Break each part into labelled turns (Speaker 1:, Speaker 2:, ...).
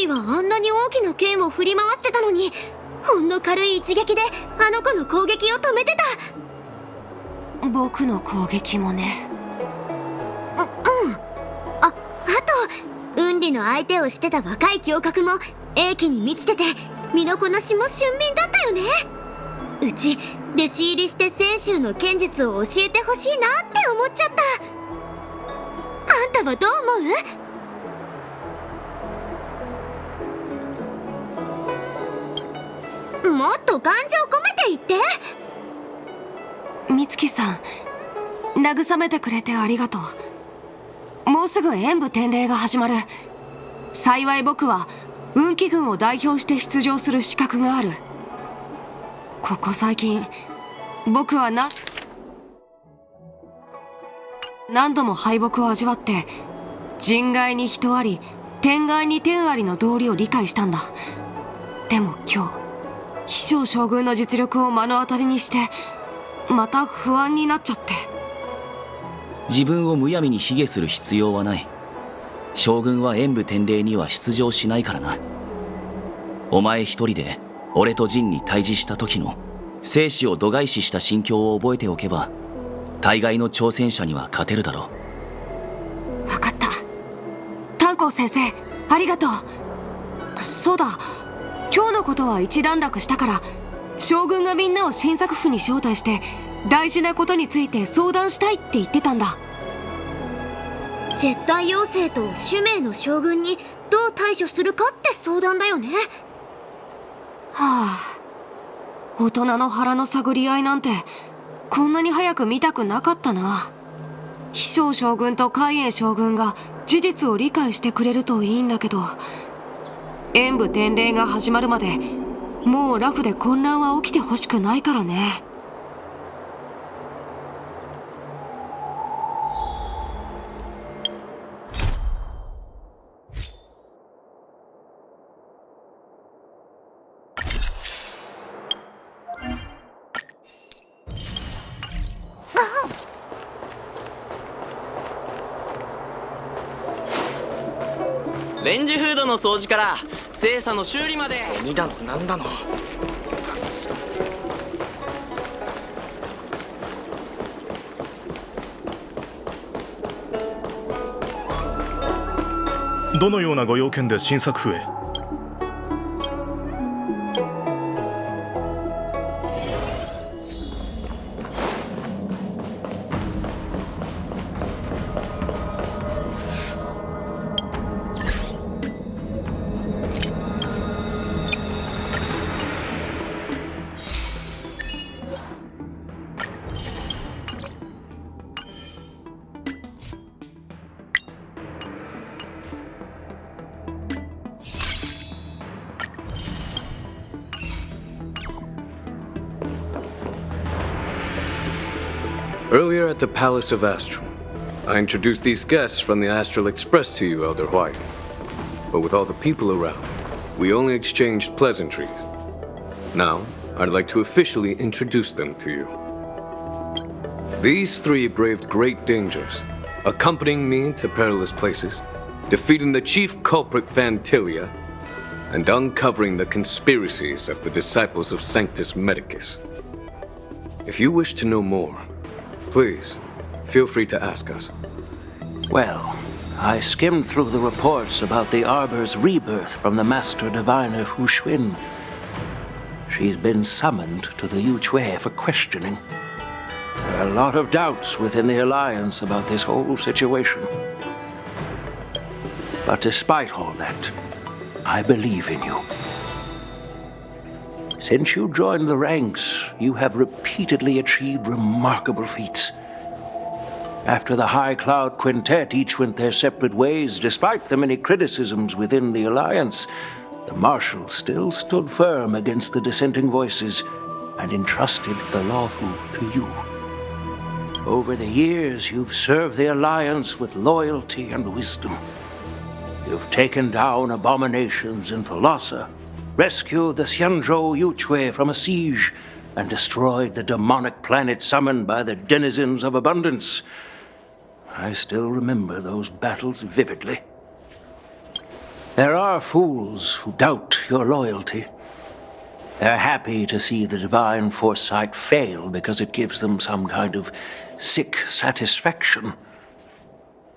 Speaker 1: にはあんなに大きな剣を振り回してたのに、ほんの軽い一撃であの子の攻撃を止めてた。
Speaker 2: 僕の攻撃もね。
Speaker 1: あと雲里の相手をしてた若い侠客も英気に満ちてて、身のこなしも俊敏だったよね。うち弟子入りして泉州の剣術を教えてほしいなって思っちゃった。あんたはどう思う？もっと感情込めて言って。
Speaker 2: 美月さん、慰めてくれてありがとう。もうすぐ演武天礼が始まる。幸い僕は雲気軍を代表して出場する資格がある。ここ最近僕は何度も敗北を味わって、人外に人あり天外に天ありの道理を理解したんだ。でも今日、飛翔将軍の実力を目の当たりにして、また不安になっちゃって。
Speaker 3: 自分をむやみに卑下する必要はない。将軍は演武天礼には出場しないからな。お前一人で俺と陣に対峙した時の生死を度外視した心境を覚えておけば、大概の挑戦者には勝てるだろ
Speaker 2: う。分かった。炭鉱先生、ありがとう。そうだ、今日のことは一段落したから、将軍がみんなを新作府に招待して大事なことについて相談したいって言ってたんだ。
Speaker 1: 絶対要請と主命の将軍にどう対処するかって相談だよね。
Speaker 2: はあ、大人の腹の探り合いなんてこんなに早く見たくなかったな。飛翔将軍と海燕将軍が事実を理解してくれるといいんだけど、演武天礼が始まるまでもうラフで混乱は起きてほしくないからね。
Speaker 4: レンジフードの掃除から精査の修理まで。
Speaker 5: 鬼だのなんだの。
Speaker 6: どのようなご用件で新作府へ？Earlier
Speaker 7: at the Palace of Astral, I introduced these guests from the Astral Express to you, Elder White. But with all the people around, we only exchanged pleasantries. Now, I'd like to officially introduce them to you. These three braved great dangers, accompanying me to perilous places, defeating the chief culprit Vantilia, and uncovering the conspiracies of the disciples of Sanctus Medicus. If you wish to know more, please, feel free to ask us.
Speaker 8: Well, I skimmed through the reports about the Arbor's rebirth from the Master Diviner Hu Xuan. She's been summoned to the Yu Chui for questioning. There are a lot of doubts within the Alliance about this whole situation. But despite all that, I believe in you. Since you joined the ranks, you have repeatedly achieved remarkable feats. After the High Cloud Quintet each went their separate ways, despite the many criticisms within the Alliance, the Marshal still stood firm against the dissenting voices and entrusted the Lawfu to you. Over the years, you've served the Alliance with loyalty and wisdom. You've taken down abominations in Thalassa, rescued the Xianzhou Yu Chui from a siege, and destroyed the demonic planet summoned by the denizens of abundance. I still remember those battles vividly. There are fools who doubt your loyalty. They're happy to see the divine foresight fail because it gives them some kind of sick satisfaction.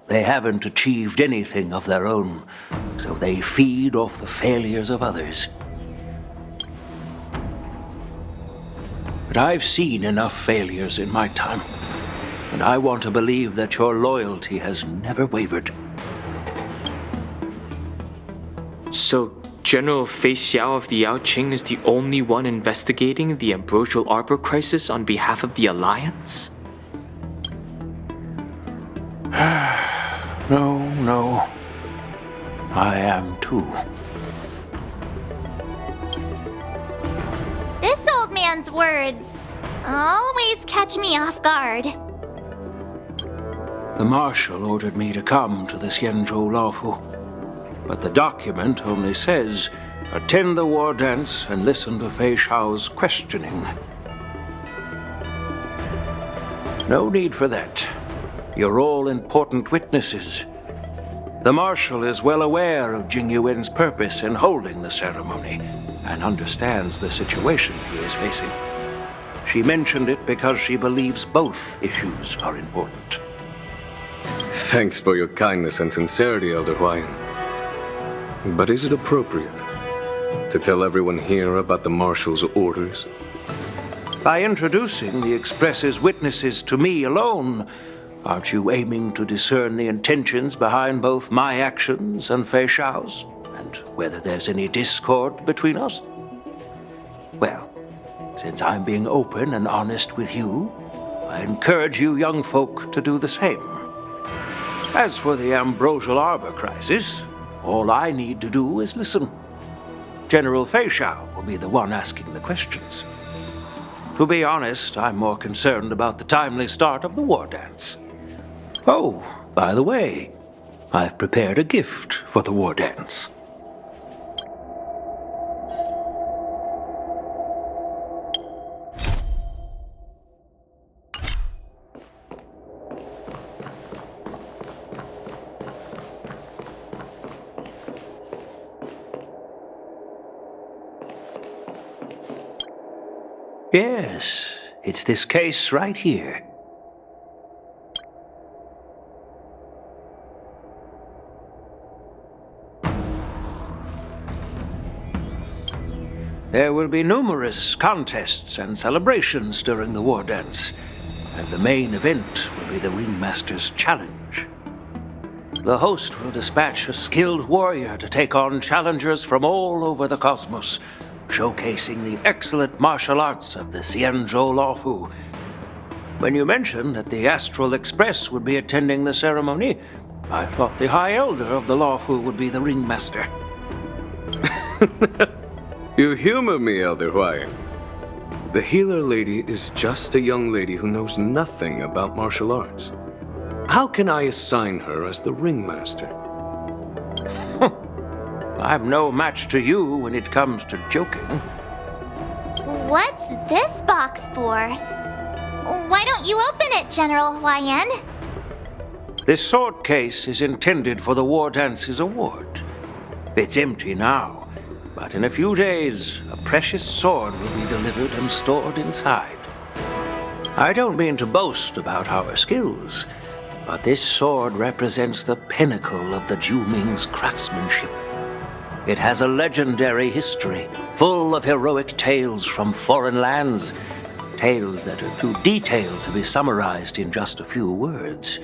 Speaker 8: They haven't achieved anything of their own, so they feed off the failures of others. But I've seen enough failures in my time, and I want to believe that your loyalty has never wavered.
Speaker 5: So, General Feixiao of the Yaoqing is the only one investigating the Ambrosial Arbor crisis on behalf of the Alliance?
Speaker 8: No. I am too.
Speaker 9: This old man's words always catch me off guard.
Speaker 8: The Marshal ordered me to come to the Xianzhou Laofu, but the document only says, attend the war dance and listen to Feixiao's questioning. No need for that. You're all important witnesses. The Marshal is well aware of Jingyu's purpose in holding the ceremony and understands the situation he is facing. She mentioned it because she believes both issues are important.
Speaker 7: Thanks for your kindness and sincerity, Elder Huayan. But is it appropriate to tell everyone here about the Marshal's orders?
Speaker 8: By introducing the Express's witnesses to me alone, aren't you aiming to discern the intentions behind both my actions and Feixiao's, and whether there's any discord between us? Well, since I'm being open and honest with you, I encourage you young folk to do the same. As for the Ambrosial Arbor crisis, all I need to do is listen. General Feixiao will be the one asking the questions. To be honest, I'm more concerned about the timely start of the war dance. Oh, by the way, I've prepared a gift for the war dance. Yes, it's this case right here. There will be numerous contests and celebrations during the war dance, and the main event will be the Ringmaster's Challenge. The host will dispatch a skilled warrior to take on challengers from all over the cosmos, showcasing the excellent martial arts of the Xianzhou Laofu. When you mentioned that the Astral Express would be attending the ceremony, I thought the High Elder of the Laofu would be the Ringmaster.
Speaker 7: You humor me, Elder Huayan. The healer lady is just a young lady who knows nothing about martial arts. How can I assign her as the Ringmaster?
Speaker 8: I'm no match to you when it comes to joking.
Speaker 9: What's this box for? Why don't you open it, General Huayan?
Speaker 8: This sword case is intended for the War Dance's award. It's empty now, but in a few days, a precious sword will be delivered and stored inside. I don't mean to boast about our skills, but this sword represents the pinnacle of the Zhuming's craftsmanship. It has a legendary history, full of heroic tales from foreign lands, tales that are too detailed to be summarized in just a few words.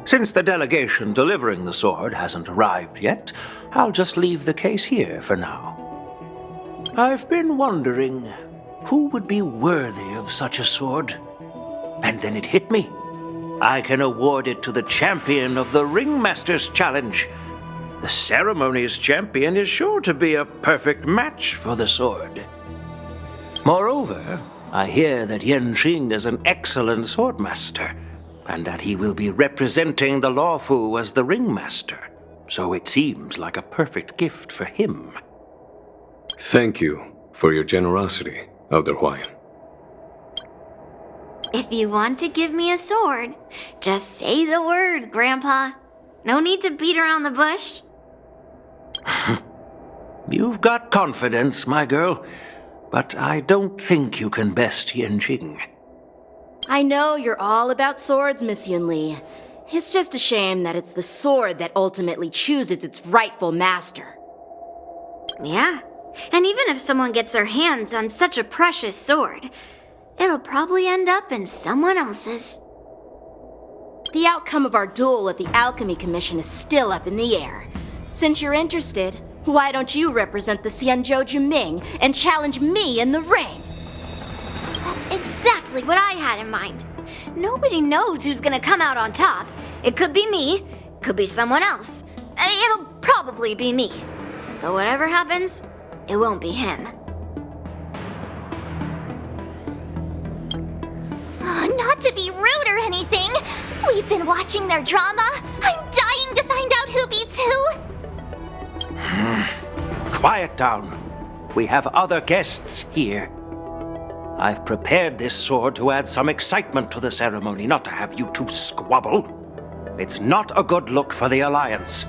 Speaker 8: Since the delegation delivering the sword hasn't arrived yet, I'll just leave the case here for now. I've been wondering who would be worthy of such a sword. And then it hit me. I can award it to the champion of the Ringmaster's Challenge. The ceremony's champion is sure to be a perfect match for the sword. Moreover, I hear that Yanqing is an excellent swordmaster, and that he will be representing the Laofu as the Ringmaster, so it seems like a perfect gift for him.
Speaker 7: Thank you for your generosity, Elder Huayan.
Speaker 9: If you want to give me a sword, just say the word, Grandpa. No need to beat around the bush.
Speaker 8: You've got confidence, my girl, but I don't think you can best Yanqing.
Speaker 10: I know you're all about swords, Miss Yunli. It's just a shame that it's the sword that ultimately chooses its rightful master.
Speaker 11: Yeah, and even if someone gets their hands on such a precious sword, it'll probably end up in someone else's.
Speaker 10: The outcome of our duel at the Alchemy Commission is still up in the air. Since you're interested, why don't you represent the Xianzhou Juming and challenge me in the ring?
Speaker 11: That's exactly what I had in mind. Nobody knows who's gonna come out on top. It could be me, could be someone else. It'll probably be me. But whatever happens, it won't be him.
Speaker 9: Not to be rude or anything. We've been watching their drama. I'm dying to find out who beats who.
Speaker 8: Quiet down. We have other guests here. I've prepared this sword to add some excitement to the ceremony, not to have you two squabble. It's not a good look for the Alliance.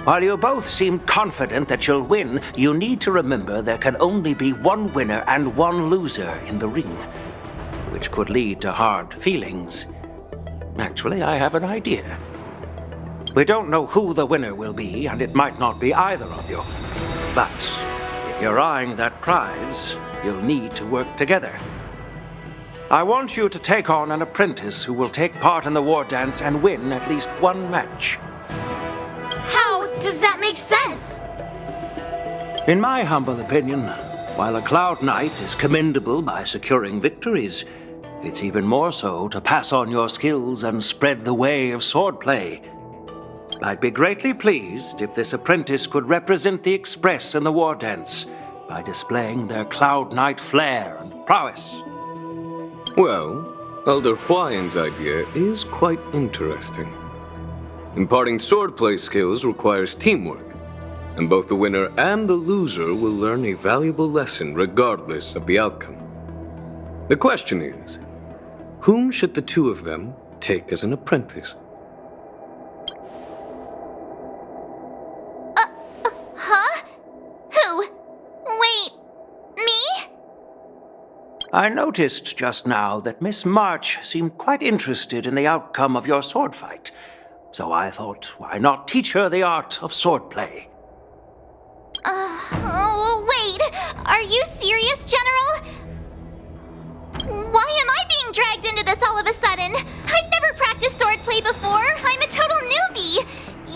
Speaker 8: While you both seem confident that you'll win, you need to remember there can only be one winner and one loser in the ring, which could lead to hard feelings. Actually, I have an idea. We don't know who the winner will be, and it might not be either of you. But if you're eyeing that prize, you'll need to work together. I want you to take on an apprentice who will take part in the war dance and win at least one match.
Speaker 11: How does that make sense?
Speaker 8: In my humble opinion, while a Cloud Knight is commendable by securing victories, it's even more so to pass on your skills and spread the way of swordplay. I'd be greatly pleased if this apprentice could represent the Express in the war dance by displaying their Cloud Knight flair and prowess.
Speaker 7: Well, Elder Huayan's idea is quite interesting. Imparting swordplay skills requires teamwork, and both the winner and the loser will learn a valuable lesson regardless of the outcome. The question is, whom should the two of them take as an apprentice?
Speaker 9: Huh? Who? Wait, me?
Speaker 8: I noticed just now that Miss March seemed quite interested in the outcome of your sword fight, so I thought, why not teach her the art of swordplay?
Speaker 9: Wait, are you serious, General? Why am I being dragged into this all of a sudden? I've never practiced swordplay before. I'm a total newbie.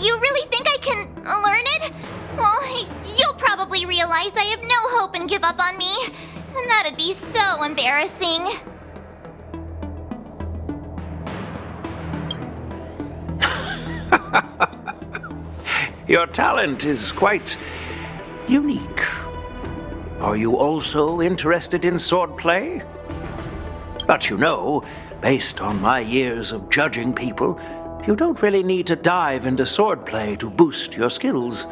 Speaker 9: You really think I can learn it? Well, you'll probably realize I have no hope and give up on me. And that'd be so embarrassing.
Speaker 8: Your talent is quite unique. Are you also interested in swordplay? But you know, based on my years of judging people, you don't really need to dive into swordplay to boost your skills.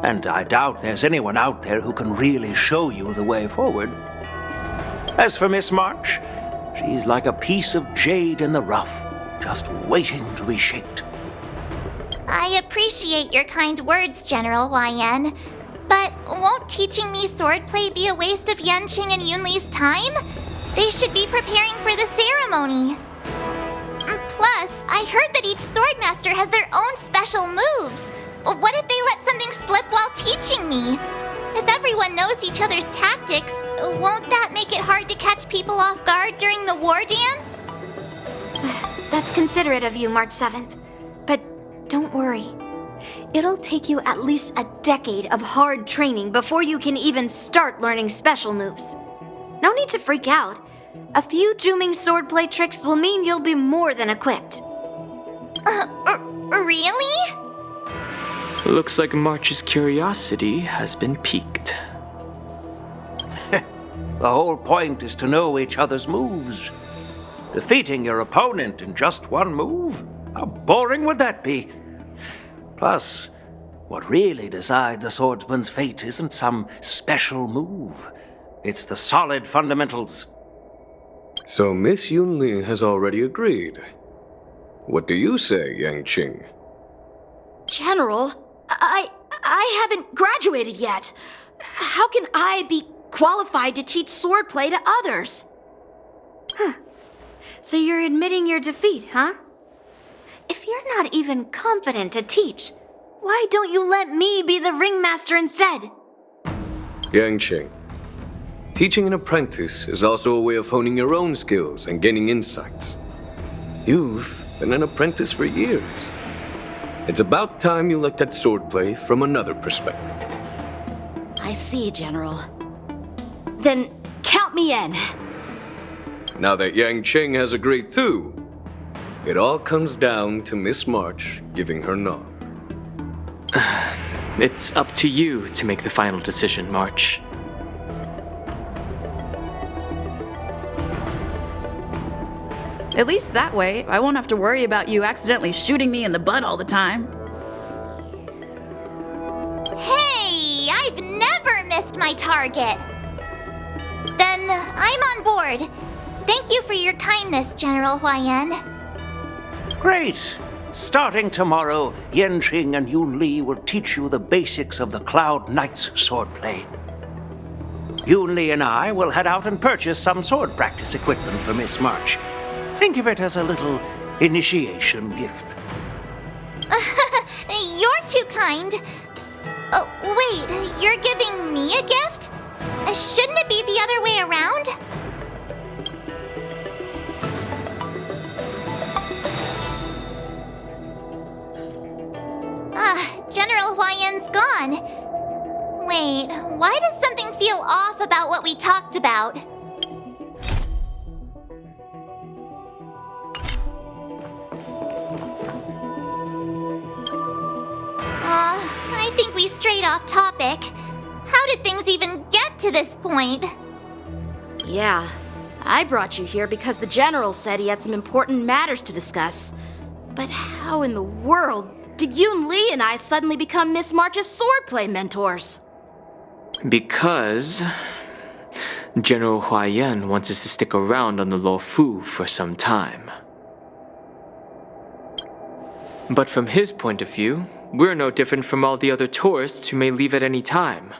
Speaker 8: And I doubt there's anyone out there who can really show you the way forward. As for Miss March, she's like a piece of jade in the rough, just waiting to be shaped.
Speaker 9: I appreciate your kind words, General Huayan. But won't teaching me swordplay be a waste of Yanqing and Yunli's time? They should be preparing for the ceremony. Plus, I heard that each swordmaster has their own special moves. What if they let something slip while teaching me? If everyone knows each other's tactics, won't that make it hard to catch people off guard during the war dance?
Speaker 11: That's considerate of you, March 7th. But don't worry. It'll take you at least a decade of hard training before you can even start learning special moves. No need to freak out. A few Juming swordplay tricks will mean you'll be more than equipped.
Speaker 9: Really?
Speaker 5: Looks like March's curiosity has been piqued.
Speaker 8: The whole point is to know each other's moves. Defeating your opponent in just one move? How boring would that be? Plus, what really decides a swordsman's fate isn't some special move. It's the solid fundamentals.
Speaker 7: So Miss Yunli has already agreed. What do you say, Yanqing?
Speaker 10: General, I I haven't graduated yet. How can I be qualified to teach swordplay to others?
Speaker 11: So you're admitting your defeat, huh? If you're not even confident to teach, why don't you let me be the ringmaster instead?
Speaker 7: Yanqing, teaching an apprentice is also a way of honing your own skills and gaining insights. You've been an apprentice for years. It's about time you looked at swordplay from another perspective.
Speaker 10: I see, General. Then count me in.
Speaker 7: Now that Yanqing has agreed too, it all comes down to Miss March giving her nod.
Speaker 5: It's up to you to make the final decision, March.
Speaker 12: At least that way, I won't have to worry about you accidentally shooting me in the butt all the time.
Speaker 9: Hey, I've never missed my target. Then I'm on board. Thank you for your kindness, General Huayan.
Speaker 8: Great! Starting tomorrow, Yanqing and Yun Li will teach you the basics of the Cloud Knight's swordplay. Yun Li and I will head out and purchase some sword practice equipment for Miss March. Think of it as a little initiation gift.
Speaker 9: You're too kind. Oh, wait, you're giving me a gift? Shouldn't it be the other way around? General Huayan's gone. Wait, why does something feel off about what we talked about? I think we strayed off topic. How did things even get to this point?
Speaker 10: Yeah, I brought you here because the General said he had some important matters to discuss. But how in the world did Yun Li and I suddenly become Miss March's swordplay mentors?
Speaker 5: Because General Huayan wants us to stick around on the Luofu for some time. But from his point of view, we're no different from all the other tourists who may leave at any time.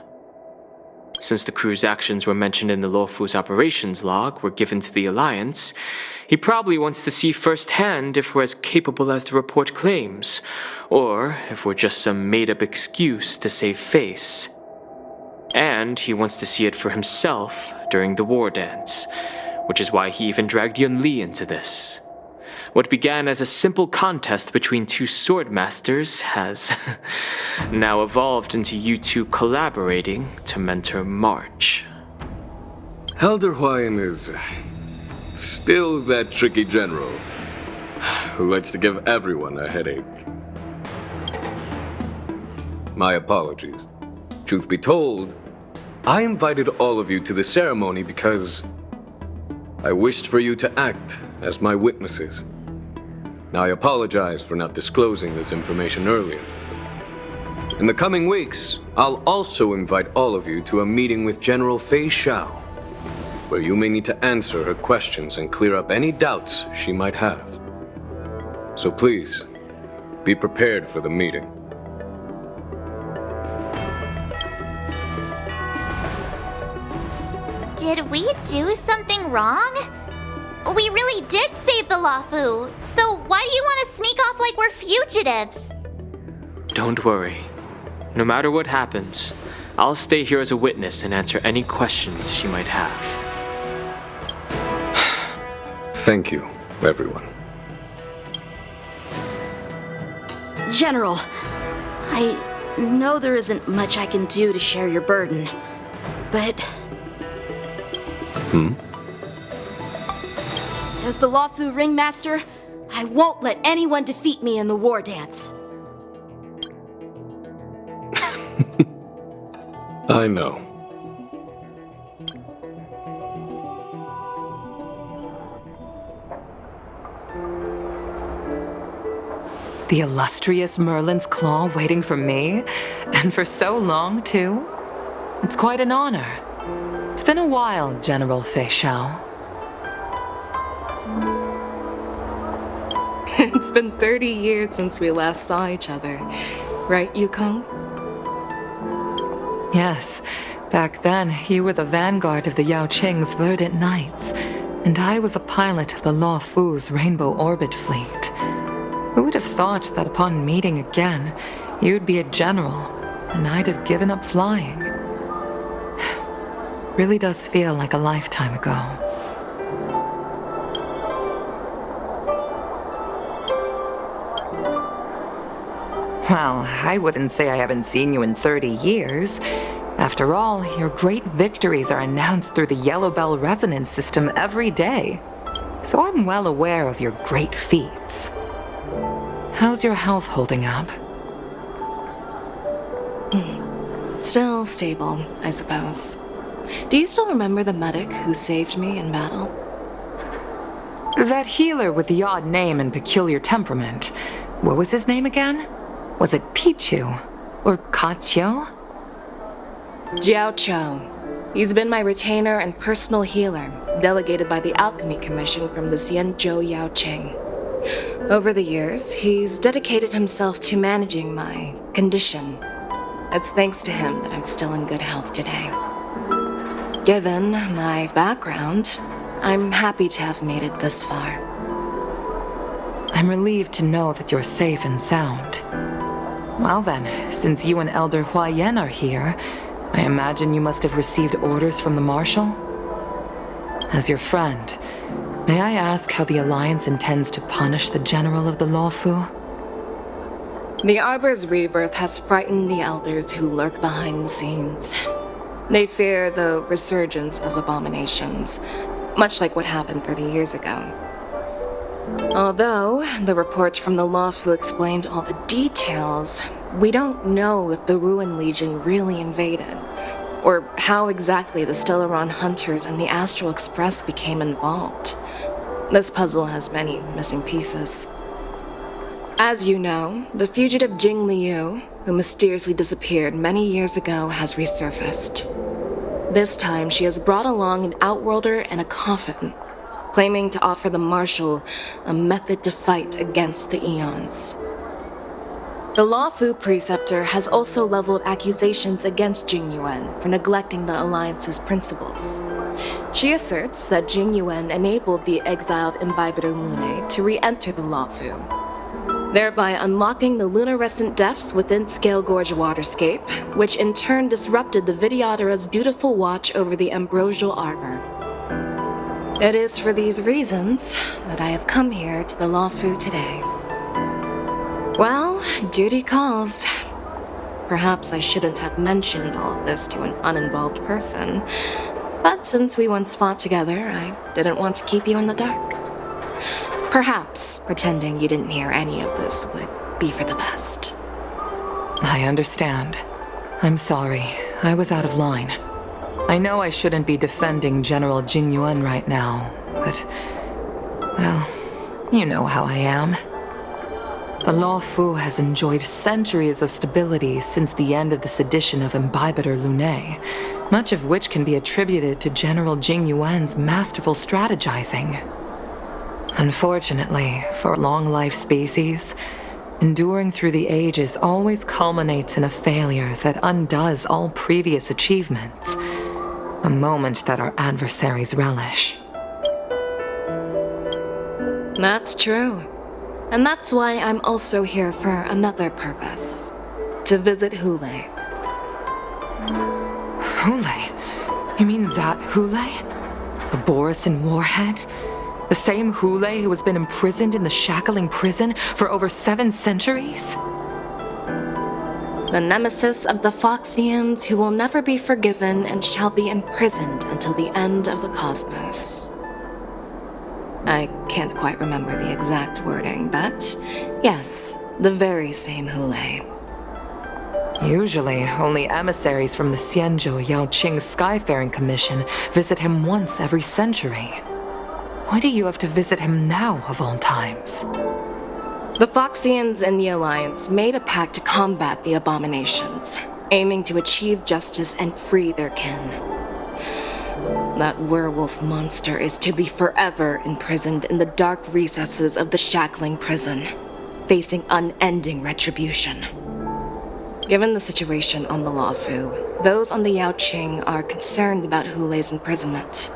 Speaker 5: Since the crew's actions were mentioned in the Luofu's operations log were given to the Alliance, he probably wants to see firsthand if we're as capable as the report claims, or if we're just some made-up excuse to save face. And he wants to see it for himself during the war dance, which is why he even dragged Yun Li into this. What began as a simple contest between two sword masters has now evolved into you two collaborating to mentor March.
Speaker 7: Elder Huayan is still that tricky general who likes to give everyone a headache. My apologies. Truth be told, I invited all of you to the ceremony because I wished for you to act as my witnesses. Now, I apologize for not disclosing this information earlier. In the coming weeks, I'll also invite all of you to a meeting with General Feixiao, where you may need to answer her questions and clear up any doubts she might have. So please, be prepared for the meeting.
Speaker 9: Did we do something wrong? We really did save the Luofu, so why do you want to sneak off like we're fugitives?
Speaker 5: Don't worry. No matter what happens, I'll stay here as a witness and answer any questions she might have.
Speaker 7: Thank you, everyone.
Speaker 10: General, I know there isn't much I can do to share your burden, but... As the Luofu ringmaster, I won't let anyone defeat me in the war dance.
Speaker 7: I know.
Speaker 13: The illustrious Merlin's Claw waiting for me? And for so long, too? It's quite an honor. It's been a while, General Feixiao.
Speaker 14: It's been 30 years since we last saw each other, right, Yukong?
Speaker 13: Yes, back then you were the vanguard of the Yao Qing's Verdant Knights, and I was a pilot of the Law Fu's Rainbow Orbit Fleet. Who would have thought that upon meeting again, you'd be a general, and I'd have given up flying? Really does feel like a lifetime ago. Well, I wouldn't say I haven't seen you in 30 years. After all, your great victories are announced through the Yellow Bell resonance system every day. So I'm well aware of your great feats. How's your health holding up?
Speaker 14: Still stable, I suppose. Do you still remember the medic who saved me in battle?
Speaker 13: That healer with the odd name and peculiar temperament. What was his name again? Was it Pichu? Or Kachio?
Speaker 14: Jiao Chou. He's been my retainer and personal healer, delegated by the Alchemy Commission from the Xianzhou Yao Qing. Over the years, he's dedicated himself to managing my condition. It's thanks to him that I'm still in good health today. Given my background, I'm happy to have made it this far.
Speaker 13: I'm relieved to know that you're safe and sound. Well then, since you and Elder Huayan are here, I imagine you must have received orders from the Marshal? As your friend, may I ask how the Alliance intends to punish the General of the Lawfu?
Speaker 14: The Arbor's rebirth has frightened the elders who lurk behind the scenes. They fear the resurgence of abominations, much like what happened 30 years ago. Although the report from the Lawfu explained all the details, we don't know if the Ruan Legion really invaded, or how exactly the Stellaron Hunters and the Astral Express became involved. This puzzle has many missing pieces. As you know, the fugitive Jingliu, who mysteriously disappeared many years ago, has resurfaced. This time, she has brought along an outworlder and a coffin, claiming to offer the Marshal a method to fight against the Eons. The Lawfu Preceptor has also leveled accusations against Jingyun for neglecting the Alliance's principles. She asserts that Jingyun enabled the exiled Imbibitor Lunae to re-enter the Lawfu, thereby unlocking the lunarescent depths within Scale Gorge Waterscape, which in turn disrupted the Vidyadhara's dutiful watch over the Ambrosial Arbor. It is for these reasons that I have come here to the Lawfu today. Well, duty calls. Perhaps I shouldn't have mentioned all of this to an uninvolved person, but since we once fought together, I didn't want to keep you in the dark. Perhaps pretending you didn't hear any of this would be for the best.
Speaker 13: I understand. I'm sorry. I was out of line. I know I shouldn't be defending General Jingyun right now, but... well, you know how I am. The Lawfu has enjoyed centuries of stability since the end of the sedition of Imbibitor Lunae, much of which can be attributed to General Jingyuan's masterful strategizing. Unfortunately, for a long-life species, enduring through the ages always culminates in a failure that undoes all previous achievements, a moment that our adversaries relish.
Speaker 14: That's true. And that's why I'm also here for another purpose. To visit Hule.
Speaker 13: Hule? You mean that Hule? The Borisin warhead? The same Hule who has been imprisoned in the Shackling prison for over 7 centuries?
Speaker 14: The nemesis of the Foxians who will never be forgiven and shall be imprisoned until the end of the cosmos. I can't quite remember the exact wording, but yes, the very same Hule.
Speaker 13: Usually, only emissaries from the Xianzhou Yao Qing Skyfaring Commission visit him once every century. Why do you have to visit him now, of all times?
Speaker 14: The Foxians and the Alliance made a pact to combat the abominations, aiming to achieve justice and free their kin. That werewolf monster is to be forever imprisoned in the dark recesses of the Shackling prison, facing unending retribution. Given the situation on the Luofu, those on the Yaoqing are concerned about Hulei's imprisonment.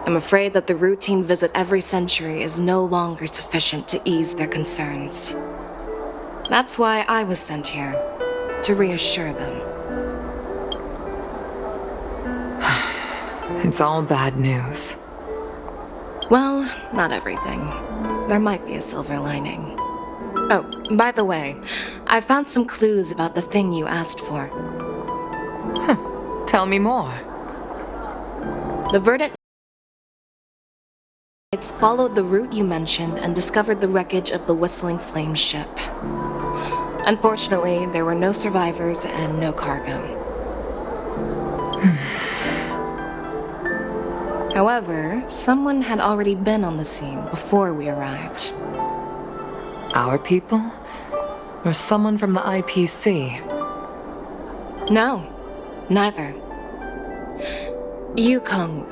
Speaker 14: I'm afraid that the routine visit every century is no longer sufficient to ease their concerns. That's why I was sent here, to reassure them.
Speaker 13: It's all bad news.
Speaker 14: Well, not everything. There might be a silver lining. Oh, by the way, I found some clues about the thing you asked for.
Speaker 13: Tell me more.
Speaker 14: The Verdant Knights followed the route you mentioned and discovered the wreckage of the Whistling Flame ship. Unfortunately, there were no survivors and no cargo. However, someone had already been on the scene before we arrived.
Speaker 13: Our people? Or someone from the IPC?
Speaker 14: No, neither. Yukong,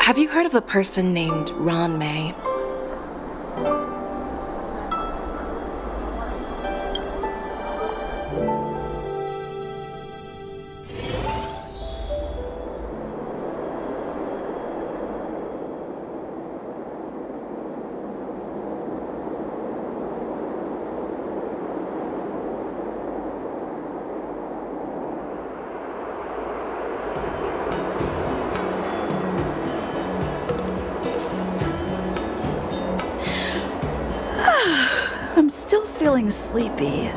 Speaker 14: have you heard of a person named Ruan Mei?
Speaker 12: I'm still feeling sleepy.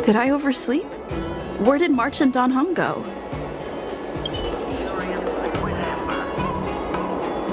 Speaker 12: Did I oversleep? Where did March and Don Hung go?